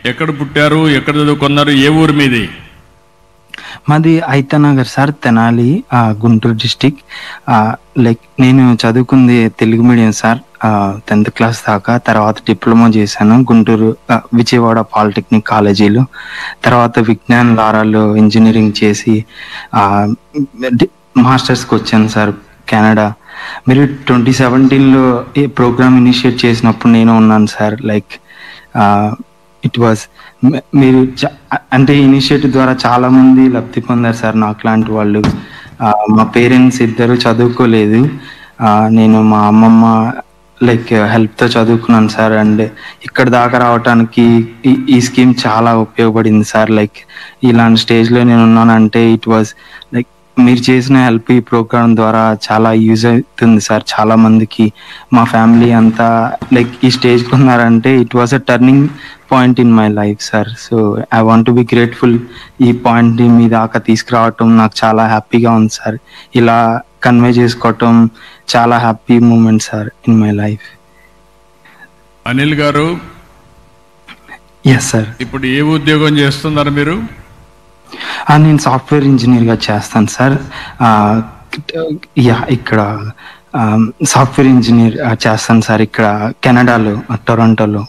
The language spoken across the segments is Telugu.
ఎక్కడ పుట్టారు, ఎక్కడ చదువుకున్నారు, ఏ ఊరు మీది? మాది Ayithanagar sir, Tenali, Guntur district. Like నేను చదువుకుంది Telugu medium sir, 10th class దాకా. తర్వాత డిప్లొమా చేశాను గుంటూరు విజయవాడ పాలిటెక్నిక్ కాలేజీలో. తర్వాత విజ్ఞాన్ లారాలో ఇంజనీరింగ్ చేసి మాస్టర్స్కి వచ్చాను సార్ కెనడా. మీరు 2017లో ఈ ప్రోగ్రామ్ ఇనిషియేట్ చేసినప్పుడు నేను ఉన్నాను సార్. లైక్ ఇట్ వాజ్ మీరు అంటే ఇనిషియేటివ్ ద్వారా చాలా మంది లబ్ధి పొందారు సార్ నాకు లాంటి వాళ్ళు. మా పేరెంట్స్ ఇద్దరు చదువుకోలేదు, నేను మా అమ్మమ్మ లైక్ హెల్ప్తో చదువుకున్నాను సార్. అండ్ ఇక్కడ దాకా రావడానికి ఈ స్కీమ్ చాలా ఉపయోగపడింది సార్. లైక్ ఇలాంటి స్టేజ్లో నేను ఉన్నానంటే ఇట్ వాజ్ లైక్ మీరు చేసిన హెల్ప్ ఈ ప్రోగ్రామ్ ద్వారా చాలా యూజ్ అవుతుంది సార్ చాలా మందికి. మా ఫ్యామిలీ అంతా లైక్ ఈ స్టేజ్కి ఉన్నారంటే it was a turning point in my life sir. So I want to be grateful. ఈ పాయింట్ మీ దాకా తీసుకురావటం నాకు చాలా హ్యాపీగా ఉంది సార్. ఇలా కన్వే చేసుకోవటం చాలా happy moment sir in my life. Anil గారు, ఎస్ సార్. ఇప్పుడు ఏ ఉద్యోగం చేస్తున్నారు మీరు? నేను సాఫ్ట్వేర్ ఇంజనీర్గా చేస్తాను సార్. ఇక్కడ సాఫ్ట్వేర్ ఇంజనీర్ చేస్తాను సార్, ఇక్కడ కెనడాలో, టొరంటోలో.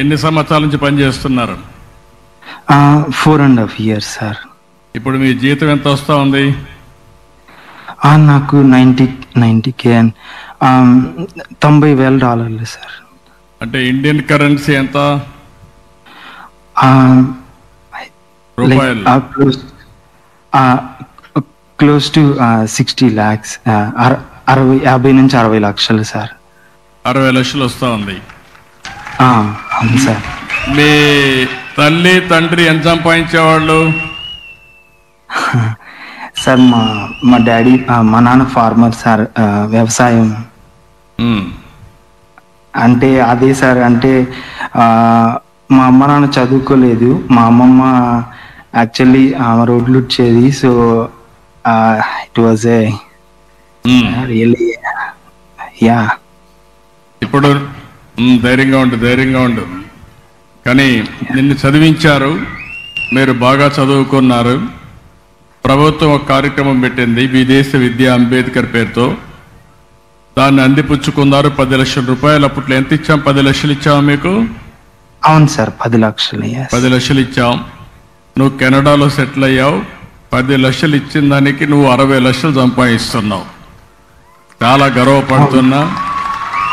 ఎన్ని సంవత్సరాల నుంచి పనిచేస్తున్నారు? 4.5 years సార్. ఇప్పుడు మీ జీతం ఎంత వస్తూ ఉంది? నాకు 90K and $90,000 సార్. అంటే ఇండియన్ కరెన్సీ ఎంత? క్లోజ్ టు 60 lakhs, 50 నుంచి 60 లక్షలు సార్. 60 లక్షలు వస్తూ ఉంది. అవును సార్. మీ తల్లి తండ్రి ఎంత సంపాదించేవాళ్ళు? సార్ మా డాడీ, మా నాన్న ఫార్మర్ సార్, వ్యవసాయం. అంటే అదే సార్, అంటే మా అమ్మ నాన్న చదువుకోలేదు. మా అమ్మమ్మ యాక్చువల్లీ రోడ్లు వచ్చేది. So it was a really yeah. ఇప్పుడు ధైర్యంగా ఉండు. కానీ నిన్ను చదివించారు, మీరు బాగా చదువుకున్నారు. ప్రభుత్వం ఒక కార్యక్రమం పెట్టింది, విదేశ విద్య అంబేద్కర్ పేరుతో. దాన్ని అందిపుచ్చుకున్నారు. 10 లక్షల రూపాయలు. అప్పట్లో ఎంత ఇచ్చాం? 10 లక్షలు ఇచ్చాము మీకు? అవును సార్, 10 లక్షలు. 10 లక్షలు ఇచ్చాం. నువ్వు కెనడాలో సెటిల్ అయ్యావు. 10 లక్షలు ఇచ్చిన దానికి నువ్వు 60 లక్షలు సంపాదిస్తున్నావు. చాలా గర్వపడుతున్నా.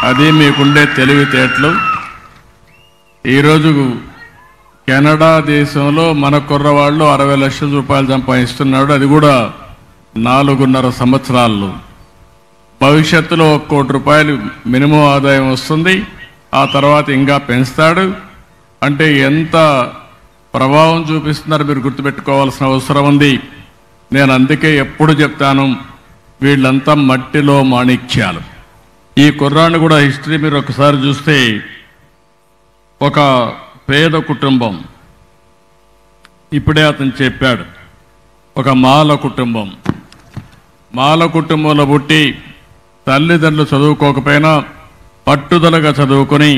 అది మీకుండే తెలివితేటలు. ఈరోజు కెనడా దేశంలో మన కుర్రవాళ్ళు 60 లక్షల రూపాయలు సంపాదిస్తున్నాడు, అది కూడా 4.5 సంవత్సరాల్లో. భవిష్యత్తులో 1 కోటి రూపాయలు మినిమం ఆదాయం వస్తుంది. ఆ తర్వాత ఇంకా పెంచుతాడు. అంటే ఎంత ప్రభావం చూపిస్తున్నారు మీరు గుర్తుపెట్టుకోవాల్సిన అవసరం ఉంది. నేను అందుకే ఎప్పుడు చెప్తాను, వీళ్ళంతా మట్టిలో మాణిక్యాలు. ఈ కుర్రాన్ని కూడా హిస్టరీ మీరు ఒకసారి చూస్తే, ఒక పేద కుటుంబం, ఇప్పుడే అతను చెప్పాడు, ఒక మాల కుటుంబంలో పుట్టి తల్లిదండ్రులు చదువుకోకపోయినా పట్టుదలగా చదువుకొని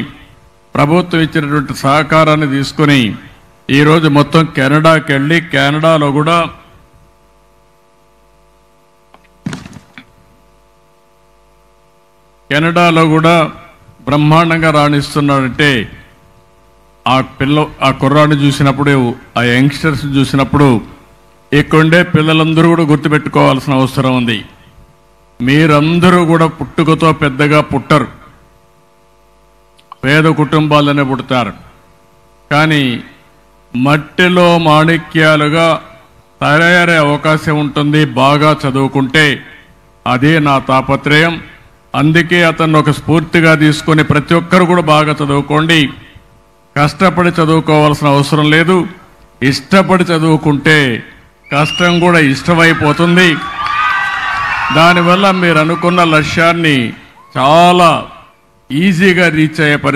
ప్రభుత్వం ఇచ్చినటువంటి సహకారాన్ని తీసుకొని ఈరోజు మొత్తం కెనడాకి వెళ్ళి కెనడాలో కూడా బ్రహ్మాండంగా రాణిస్తున్నాడంటే ఆ కుర్రాన్ని చూసినప్పుడు, ఆ యంగ్స్టర్స్ చూసినప్పుడు ఇక్కడుండే పిల్లలందరూ కూడా గుర్తుపెట్టుకోవాల్సిన అవసరం ఉంది. మీరందరూ కూడా పుట్టుకతో పెద్దగా పుట్టరు, పేద కుటుంబాలనే పుడతారు. కానీ మట్టిలో మాణిక్యాలుగా తయారయ్యే అవకాశం ఉంటుంది బాగా చదువుకుంటే. అదే నా తాపత్రయం. అందుకే అతన్ని ఒక స్ఫూర్తిగా తీసుకొని ప్రతి ఒక్కరు కూడా బాగా చదువుకోండి. కష్టపడి చదువుకోవాల్సిన అవసరం లేదు. ఇష్టపడి చదువుకుంటే కష్టం కూడా ఇష్టమైపోతుంది. దానివల్ల మీరు అనుకున్న లక్ష్యాన్ని చాలా ఈజీగా రీచ్ అయ్యే పరిస్థితి